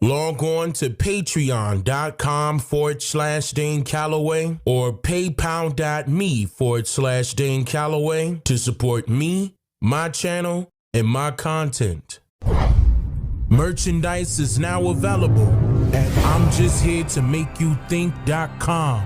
Log on to patreon.com/Dane Calloway or paypal.me/Dane Calloway to support me, my channel, and my content. Merchandise is now available at I'mJustHereToMakeYouThink.com.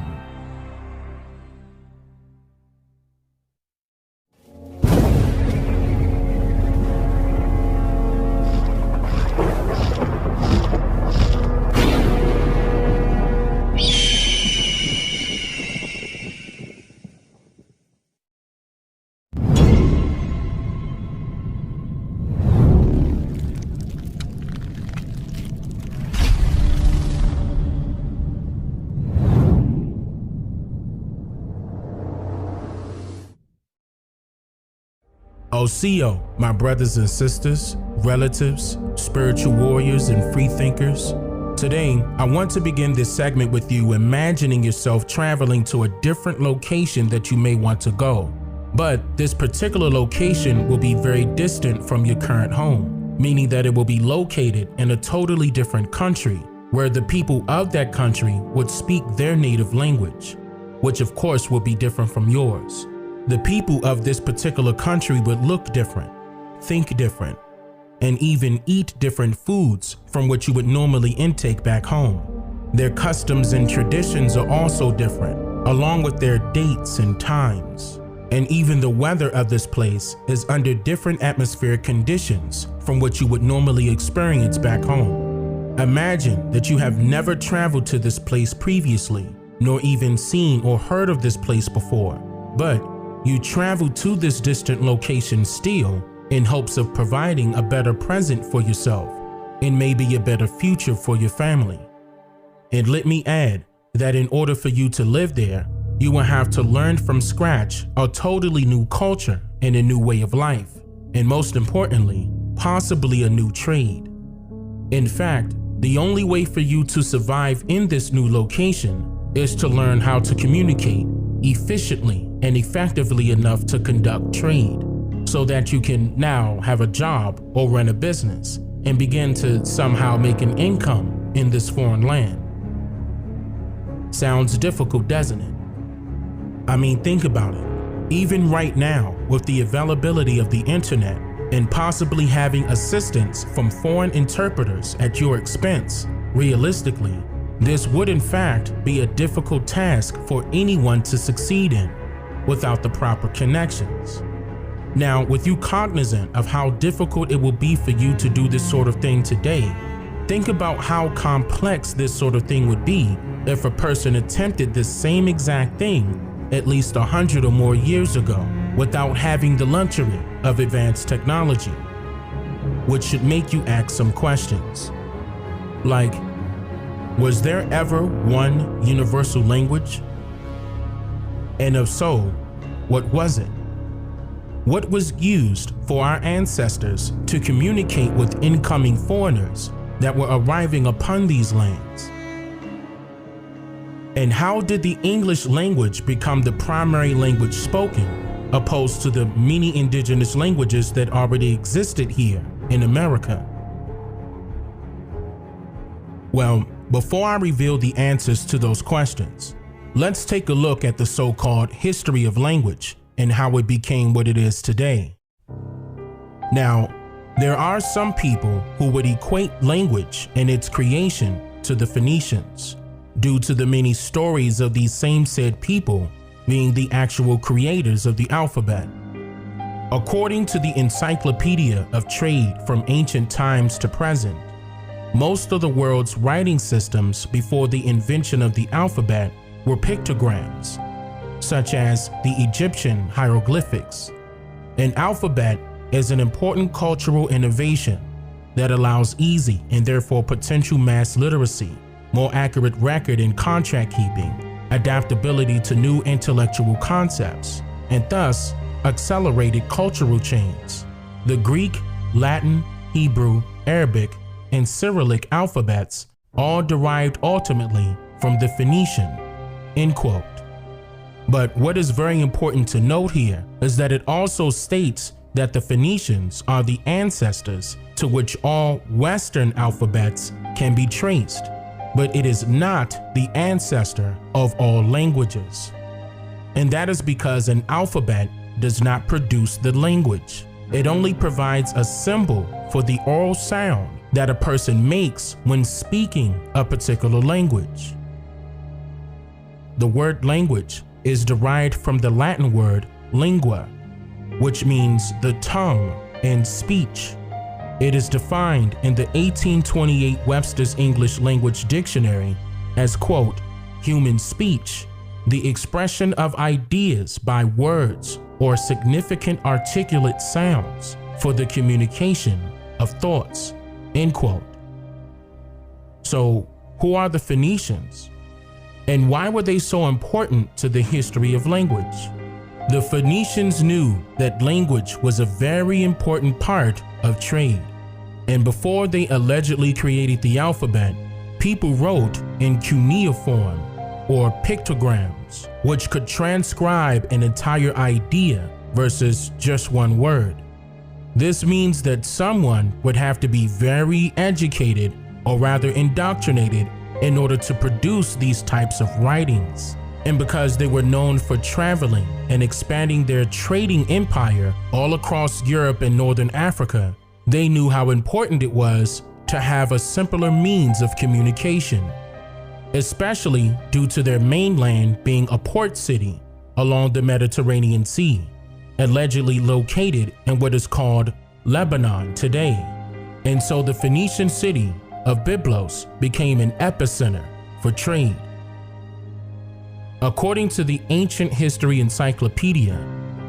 Oseo, my brothers and sisters, relatives, spiritual warriors, and free thinkers. Today, I want to begin this segment with you imagining yourself traveling to a different location that you may want to go. But this particular location will be very distant from your current home, meaning that it will be located in a totally different country where the people of that country would speak their native language, which of course will be different from yours. The people of this particular country would look different, think different, and even eat different foods from what you would normally intake back home. Their customs and traditions are also different, along with their dates and times. And even the weather of this place is under different atmospheric conditions from what you would normally experience back home. Imagine that you have never traveled to this place previously, nor even seen or heard of this place before, but you travel to this distant location still in hopes of providing a better present for yourself and maybe a better future for your family. And let me add that in order for you to live there, you will have to learn from scratch a totally new culture and a new way of life, and most importantly, possibly a new trade. In fact, the only way for you to survive in this new location is to learn how to communicate efficiently and effectively enough to conduct trade so that you can now have a job or run a business and begin to somehow make an income in this foreign land. Sounds difficult, doesn't it? I mean, think about it. Even right now, with the availability of the internet and possibly having assistance from foreign interpreters at your expense, realistically, this would in fact be a difficult task for anyone to succeed in without the proper connections. Now, with you cognizant of how difficult it will be for you to do this sort of thing today, think about how complex this sort of thing would be if a person attempted this same exact thing at least 100 or more years ago without having the luxury of advanced technology, which should make you ask some questions. Like, was there ever one universal language? And if so, what was it? What was used for our ancestors to communicate with incoming foreigners that were arriving upon these lands? And how did the English language become the primary language spoken, opposed to the many indigenous languages that already existed here in America? Well, before I reveal the answers to those questions, let's take a look at the so-called history of language and how it became what it is today. Now, there are some people who would equate language and its creation to the Phoenicians, due to the many stories of these same said people being the actual creators of the alphabet. According to the Encyclopedia of Trade from Ancient Times to Present, most of the world's writing systems before the invention of the alphabet were pictograms, such as the Egyptian hieroglyphics. An alphabet is an important cultural innovation that allows easy and therefore potential mass literacy, more accurate record and contract keeping, adaptability to new intellectual concepts, and thus accelerated cultural chains. The Greek, Latin, Hebrew, Arabic, and Cyrillic alphabets all derived ultimately from the Phoenician, end quote. But what is very important to note here is that it also states that the Phoenicians are the ancestors to which all Western alphabets can be traced, but it is not the ancestor of all languages. And that is because an alphabet does not produce the language. It only provides a symbol for the oral sound that a person makes when speaking a particular language. The word language is derived from the Latin word lingua, which means the tongue and speech. It is defined in the 1828 Webster's English Language Dictionary as, quote, human speech, the expression of ideas by words or significant articulate sounds for the communication of thoughts, end quote. So, who are the Phoenicians? And why were they so important to the history of language? The Phoenicians knew that language was a very important part of trade. And before they allegedly created the alphabet, people wrote in cuneiform or pictograms, which could transcribe an entire idea versus just one word. This means that someone would have to be very educated, or rather indoctrinated, in order to produce these types of writings. And because they were known for traveling and expanding their trading empire all across Europe and Northern Africa, they knew how important it was to have a simpler means of communication, especially due to their mainland being a port city along the Mediterranean Sea, allegedly located in what is called Lebanon today. And so the Phoenician city of Byblos became an epicenter for trade. According to the Ancient History Encyclopedia,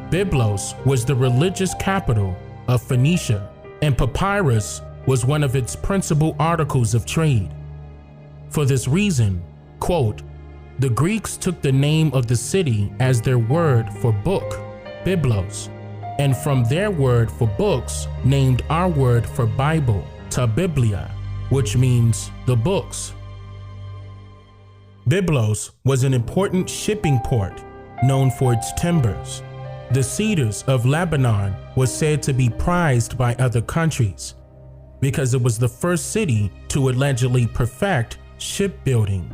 Byblos was the religious capital of Phoenicia, and papyrus was one of its principal articles of trade. For this reason, quote, the Greeks took the name of the city as their word for book, Byblos, and from their word for books named our word for Bible, ta Biblia, which means the books. Byblos was an important shipping port known for its timbers. The cedars of Lebanon was said to be prized by other countries because it was the first city to allegedly perfect shipbuilding.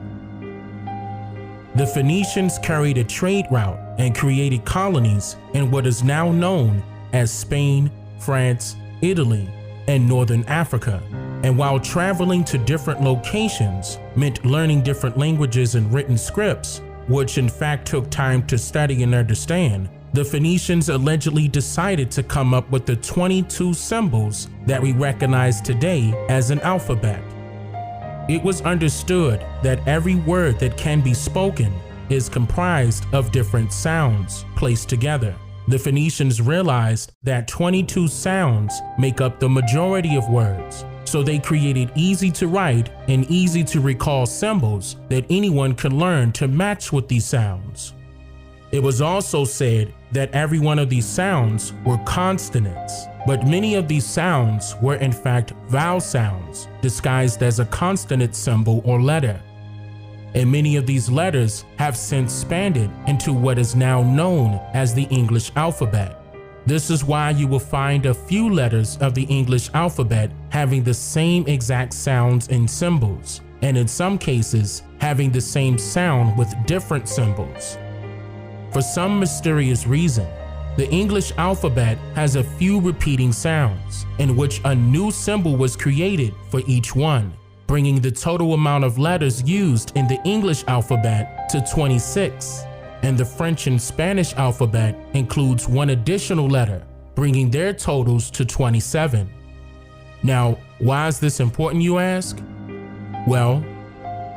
The Phoenicians carried a trade route and created colonies in what is now known as Spain, France, Italy, and Northern Africa. And while traveling to different locations meant learning different languages and written scripts, which in fact took time to study and understand, the Phoenicians allegedly decided to come up with the 22 symbols that we recognize today as an alphabet. It was understood that every word that can be spoken is comprised of different sounds placed together. The Phoenicians realized that 22 sounds make up the majority of words, so they created easy to write and easy to recall symbols that anyone could learn to match with these sounds. It was also said that every one of these sounds were consonants, but many of these sounds were in fact vowel sounds disguised as a consonant symbol or letter. And many of these letters have since expanded into what is now known as the English alphabet. This is why you will find a few letters of the English alphabet having the same exact sounds and symbols, and in some cases having the same sound with different symbols. For some mysterious reason, the English alphabet has a few repeating sounds, in which a new symbol was created for each one, bringing the total amount of letters used in the English alphabet to 26. And the French and Spanish alphabet includes one additional letter, bringing their totals to 27. Now, why is this important, you ask? Well,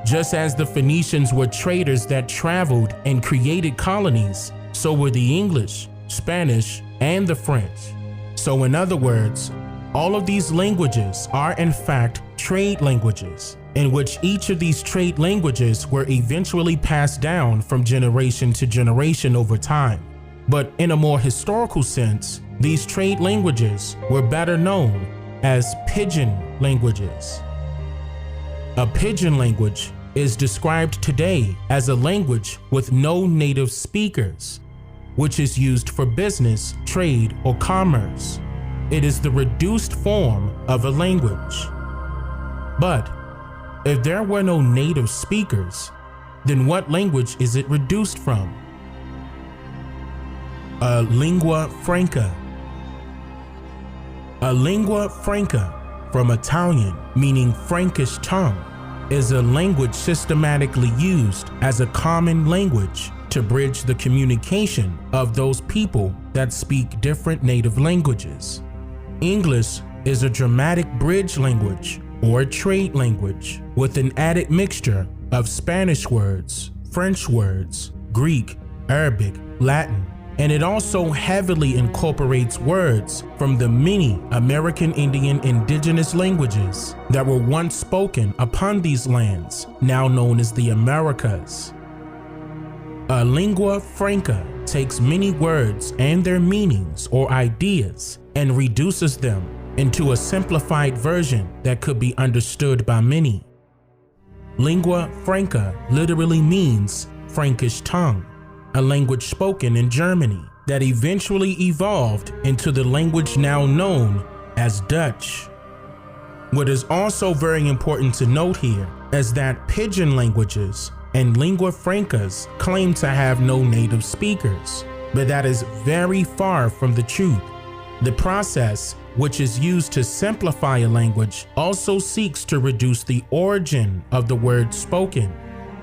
just as the Phoenicians were traders that traveled and created colonies, so were the English, Spanish, and the French. So in other words, all of these languages are in fact trade languages, in which each of these trade languages were eventually passed down from generation to generation over time. But in a more historical sense, these trade languages were better known as pidgin languages. A pidgin language is described today as a language with no native speakers. which is used for business, trade, or commerce. It is the reduced form of a language. But if there were no native speakers, then what language is it reduced from? A lingua franca. A lingua franca, from Italian meaning Frankish tongue, is a language systematically used as a common language to bridge the communication of those people that speak different native languages. English is a dramatic bridge language or a trade language with an added mixture of Spanish words, French words, Greek, Arabic, Latin, and it also heavily incorporates words from the many American Indian indigenous languages that were once spoken upon these lands, now known as the Americas. A lingua franca takes many words and their meanings or ideas and reduces them into a simplified version that could be understood by many. Lingua franca literally means Frankish tongue, a language spoken in Germany that eventually evolved into the language now known as Dutch. What is also very important to note here is that pidgin languages and lingua francas claim to have no native speakers, but that is very far from the truth. The process, which is used to simplify a language, also seeks to reduce the origin of the word spoken.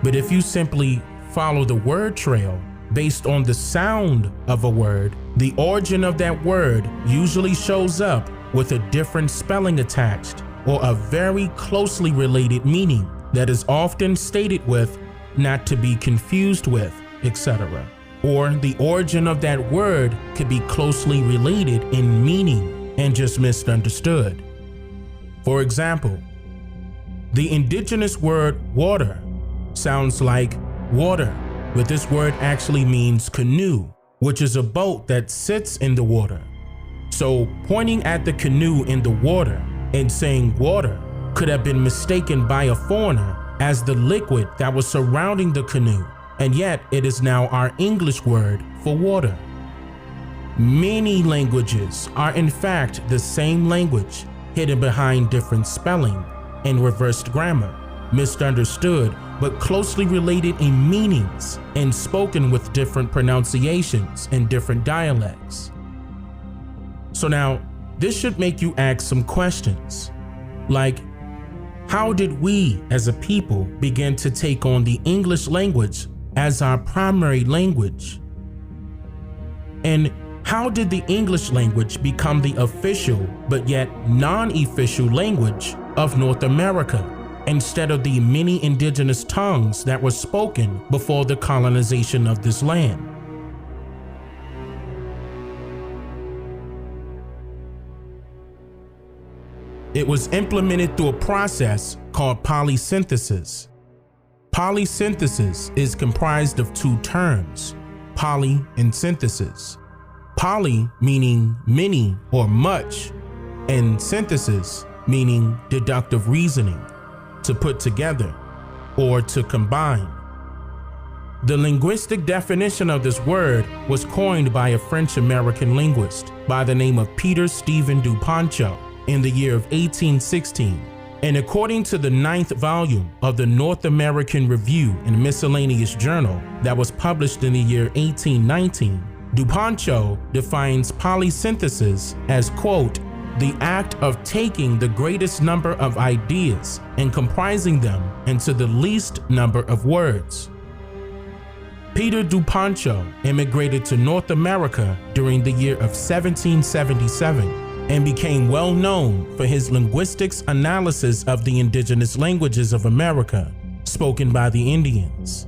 But if you simply follow the word trail based on the sound of a word, the origin of that word usually shows up with a different spelling attached or a very closely related meaning that is often stated with "not to be confused with," etc. Or the origin of that word could be closely related in meaning and just misunderstood. For example, the indigenous word water sounds like water, but this word actually means canoe, which is a boat that sits in the water. So pointing at the canoe in the water and saying water could have been mistaken by a foreigner as the liquid that was surrounding the canoe, and yet it is now our English word for water. Many languages are in fact the same language, hidden behind different spelling and reversed grammar, misunderstood but closely related in meanings, and spoken with different pronunciations and different dialects. So now, this should make you ask some questions, like, how did we as a people begin to take on the English language as our primary language? And how did the English language become the official but yet non-official language of North America, instead of the many indigenous tongues that were spoken before the colonization of this land? It was implemented through a process called polysynthesis. Polysynthesis is comprised of two terms, poly and synthesis. Poly meaning many or much, and synthesis meaning deductive reasoning, to put together or to combine. The linguistic definition of this word was coined by a French-American linguist by the name of Peter Stephen Duponceau in the year of 1816. And according to the 9th volume of the North American Review and Miscellaneous Journal that was published in the year 1819, Duponceau defines polysynthesis as, quote, the act of taking the greatest number of ideas and comprising them into the least number of words. Peter Duponceau immigrated to North America during the year of 1777 and became well known for his linguistics analysis of the indigenous languages of America, spoken by the Indians.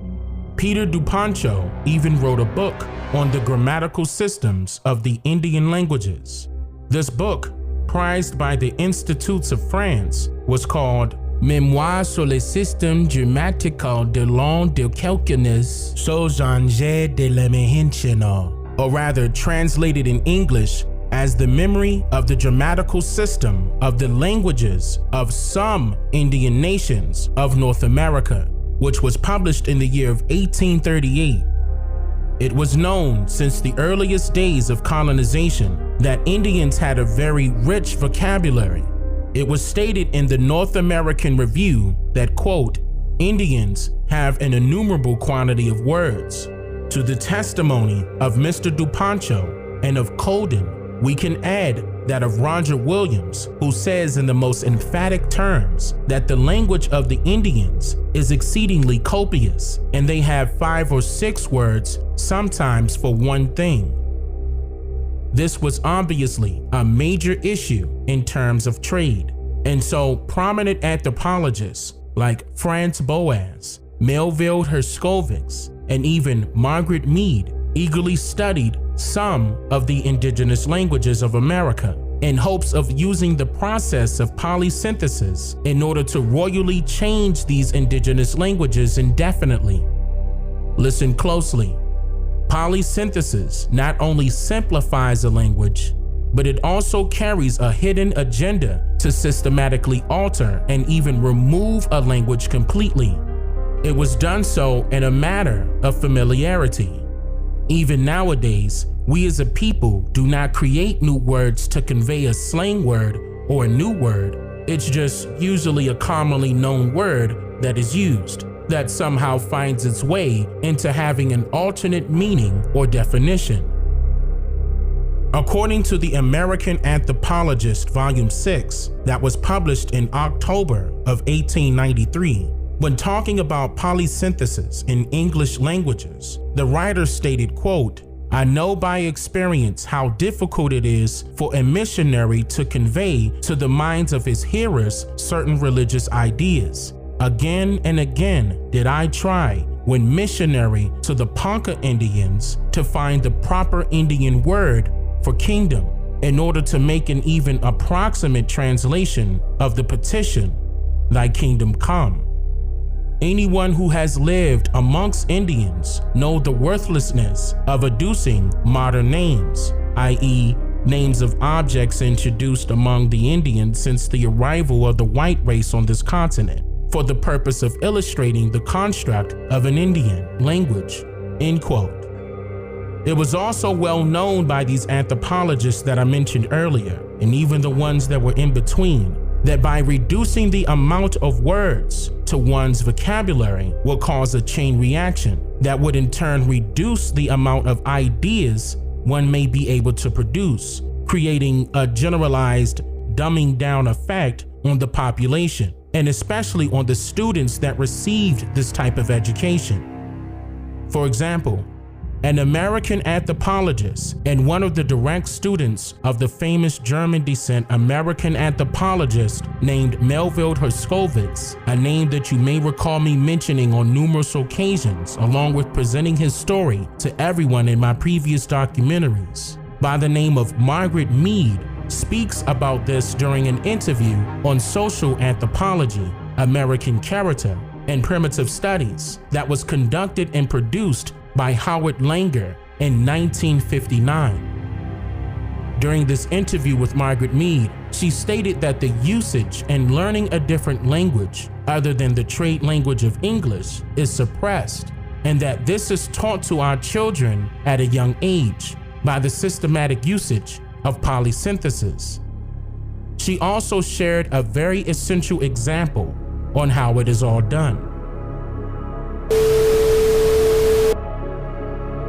Peter Duponceau even wrote a book on the grammatical systems of the Indian languages. This book, prized by the Institutes of France, was called Mémoire sur le système grammatical de langue de quelqu'unes sous danger de l'émergence, or rather translated in English as the memory of the grammatical system of the languages of some Indian nations of North America, which was published in the year of 1838. It was known since the earliest days of colonization that Indians had a very rich vocabulary. It was stated in the North American Review that, quote, Indians have an innumerable quantity of words. To the testimony of Mr. Dupancho and of Colden, we can add that of Roger Williams, who says in the most emphatic terms that the language of the Indians is exceedingly copious, and they have 5 or 6 words sometimes for one thing. This was obviously a major issue in terms of trade, and so prominent anthropologists like Franz Boas, Melville Herskovits, and even Margaret Mead eagerly studied some of the indigenous languages of America in hopes of using the process of polysynthesis in order to royally change these indigenous languages indefinitely. Listen closely. Polysynthesis not only simplifies a language, but it also carries a hidden agenda to systematically alter and even remove a language completely. It was done so in a matter of familiarity. Even nowadays, we as a people do not create new words to convey a slang word or a new word. It's just usually a commonly known word that is used, that somehow finds its way into having an alternate meaning or definition. According to the American Anthropologist Volume 6 that was published in October of 1893, when talking about polysynthesis in English languages, the writer stated, quote, I know by experience how difficult it is for a missionary to convey to the minds of his hearers certain religious ideas. Again and again did I try, when missionary to the Ponca Indians, to find the proper Indian word for kingdom in order to make an even approximate translation of the petition, Thy kingdom come. Anyone who has lived amongst Indians know the worthlessness of adducing modern names, i.e., names of objects introduced among the Indians since the arrival of the white race on this continent, for the purpose of illustrating the construct of an Indian language, end quote. It was also well known by these anthropologists that I mentioned earlier, and even the ones that were in between, that by reducing the amount of words to one's vocabulary will cause a chain reaction that would in turn reduce the amount of ideas one may be able to produce, creating a generalized dumbing down effect on the population, and especially on the students that received this type of education. For example, an American anthropologist and one of the direct students of the famous German descent American anthropologist named Melville Herskovits, a name that you may recall me mentioning on numerous occasions along with presenting his story to everyone in my previous documentaries, by the name of Margaret Mead, speaks about this during an interview on Social Anthropology, American Character, and Primitive Studies that was conducted and produced by Howard Langer in 1959. During this interview with Margaret Mead, she stated that the usage and learning a different language other than the trade language of English is suppressed, and that this is taught to our children at a young age by the systematic usage of polysynthesis. She also shared a very essential example on how it is all done.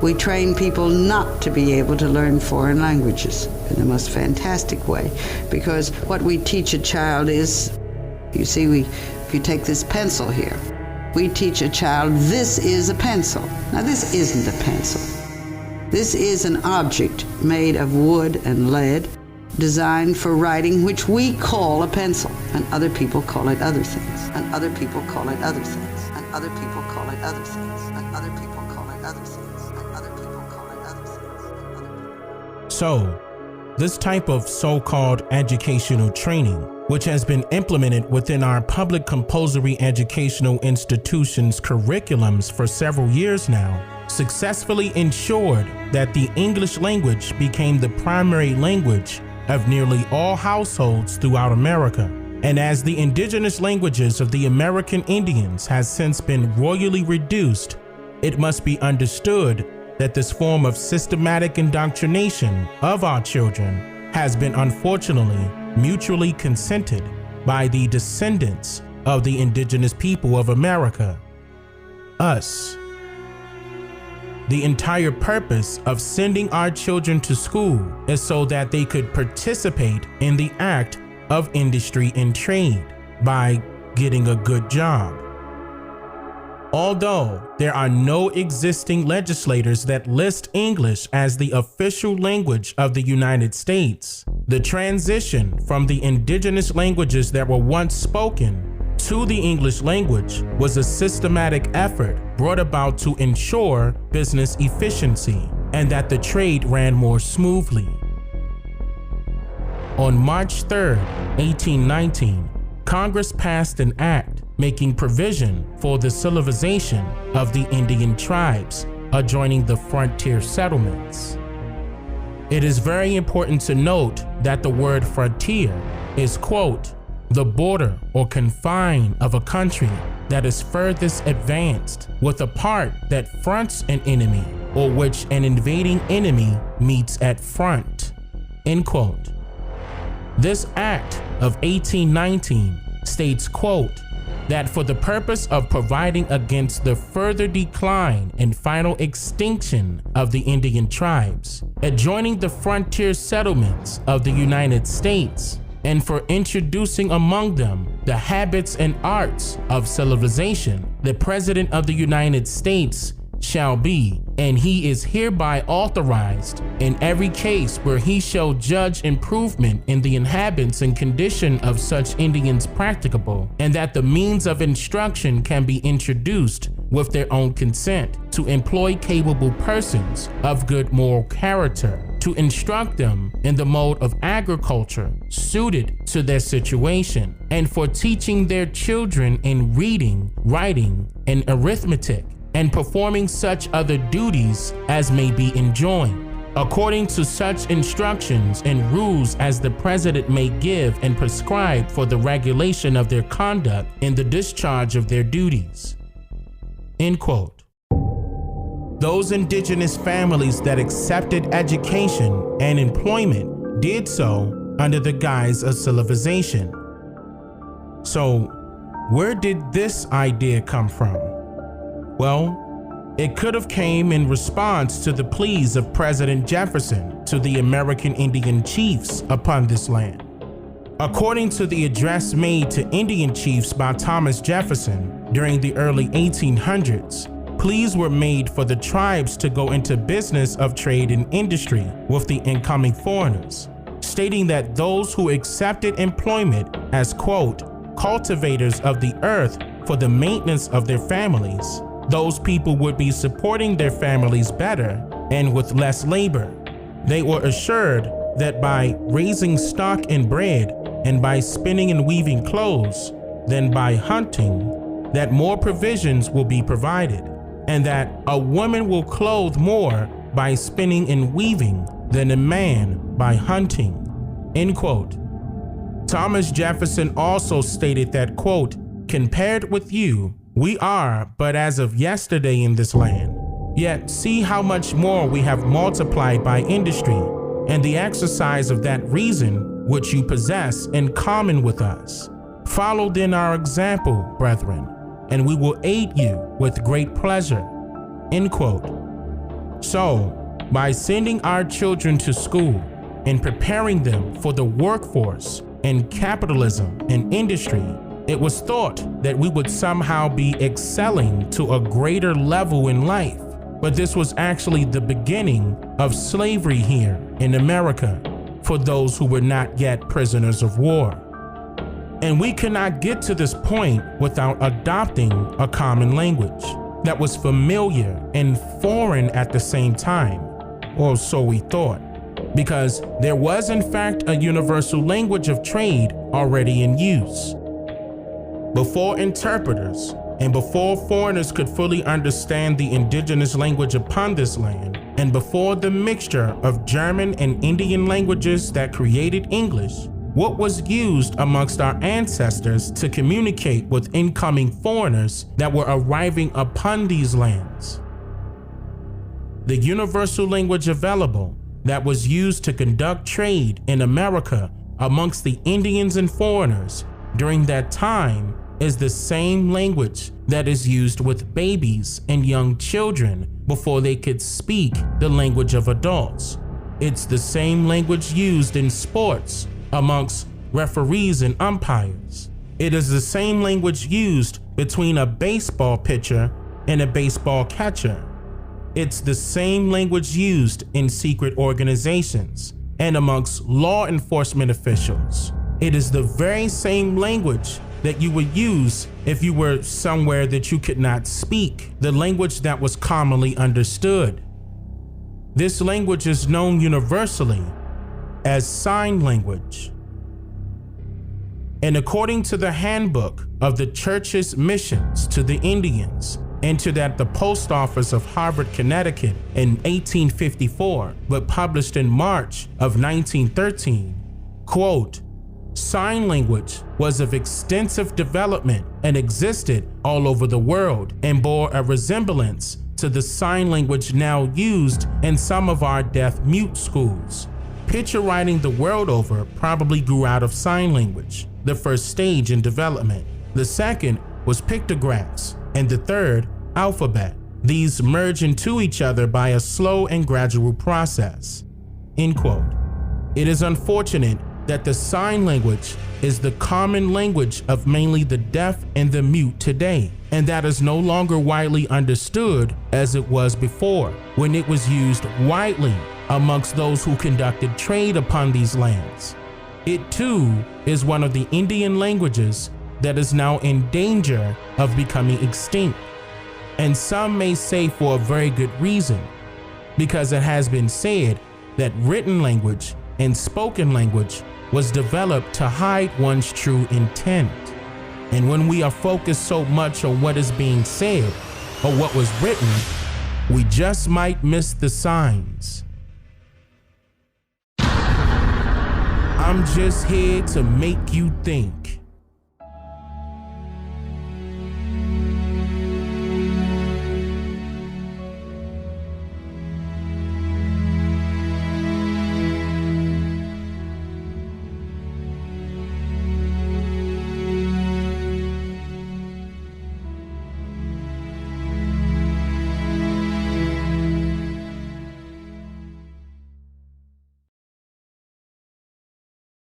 We train people not to be able to learn foreign languages in the most fantastic way, because what we teach a child is, you see, if you take this pencil here, we teach a child this is a pencil. Now this isn't a pencil. This is an object made of wood and lead, designed for writing, which we call a pencil, and other people call it other things, and other people call it other things, and other people call it other things, and other people call it other things. So, this type of so-called educational training, which has been implemented within our public compulsory educational institutions' curriculums for several years now, successfully ensured that the English language became the primary language of nearly all households throughout America. And as the indigenous languages of the American Indians has since been royally reduced, it must be understood that this form of systematic indoctrination of our children has been unfortunately mutually consented by the descendants of the indigenous people of America, us. The entire purpose of sending our children to school is so that they could participate in the act of industry and trade by getting a good job. Although there are no existing legislators that list English as the official language of the United States, the transition from the indigenous languages that were once spoken to the English language was a systematic effort brought about to ensure business efficiency and that the trade ran more smoothly. On March 3, 1819, Congress passed an act making provision for the civilization of the Indian tribes adjoining the frontier settlements. It is very important to note that the word frontier is, quote, the border or confine of a country that is furthest advanced with a part that fronts an enemy or which an invading enemy meets at front, end quote. This act of 1819 states, quote, that for the purpose of providing against the further decline and final extinction of the Indian tribes adjoining the frontier settlements of the United States, and for introducing among them the habits and arts of civilization, the President of the United States shall be, and he is hereby authorized in every case where he shall judge improvement in the inhabitants and condition of such Indians practicable, and that the means of instruction can be introduced with their own consent, to employ capable persons of good moral character, to instruct them in the mode of agriculture suited to their situation, and for teaching their children in reading, writing, and arithmetic, and performing such other duties as may be enjoined, according to such instructions and rules as the President may give and prescribe for the regulation of their conduct in the discharge of their duties. End quote. Those indigenous families that accepted education and employment did so under the guise of civilization. So, where did this idea come from? Well, it could have came in response to the pleas of President Jefferson to the American Indian chiefs upon this land. According to the address made to Indian chiefs by Thomas Jefferson during the early 1800s, pleas were made for the tribes to go into business of trade and industry with the incoming foreigners, stating that those who accepted employment as, quote, cultivators of the earth for the maintenance of their families, those people would be supporting their families better and with less labor. They were assured that by raising stock and bread and by spinning and weaving clothes than by hunting, that more provisions will be provided, and that a woman will clothe more by spinning and weaving than a man by hunting, end quote. Thomas Jefferson also stated that, quote, compared with you, we are but as of yesterday in this land, yet see how much more we have multiplied by industry and the exercise of that reason which you possess in common with us. Follow then our example, brethren, and we will aid you with great pleasure, end quote. So, by sending our children to school and preparing them for the workforce and capitalism and industry, it was thought that we would somehow be excelling to a greater level in life. But this was actually the beginning of slavery here in America for those who were not yet prisoners of war. And we cannot get to this point without adopting a common language that was familiar and foreign at the same time, or so we thought, because there was in fact a universal language of trade already in use. Before interpreters and before foreigners could fully understand the indigenous language upon this land, and before the mixture of German and Indian languages that created English, what was used amongst our ancestors to communicate with incoming foreigners that were arriving upon these lands? The universal language available that was used to conduct trade in America amongst the Indians and foreigners during that time is the same language that is used with babies and young children before they could speak the language of adults. It's the same language used in sports amongst referees and umpires. It is the same language used between a baseball pitcher and a baseball catcher. It's the same language used in secret organizations and amongst law enforcement officials. It is the very same language that you would use if you were somewhere that you could not speak, the language that was commonly understood. This language is known universally as sign language. And according to the handbook of the church's missions to the Indians, entered at the post office of Hartford, Connecticut in 1854, but published in March of 1913, quote, sign language was of extensive development and existed all over the world and bore a resemblance to the sign language now used in some of our deaf-mute schools. Picture writing the world over probably grew out of sign language, the first stage in development. The second was pictographs, and the third, alphabet. These merge into each other by a slow and gradual process. End quote. It is unfortunate that the sign language is the common language of mainly the deaf and the mute today, and that is no longer widely understood as it was before, when it was used widely amongst those who conducted trade upon these lands. It too is one of the Indian languages that is now in danger of becoming extinct. And some may say for a very good reason, because it has been said that written language and spoken language was developed to hide one's true intent. And when we are focused so much on what is being said or what was written, we just might miss the signs. I'm just here to make you think.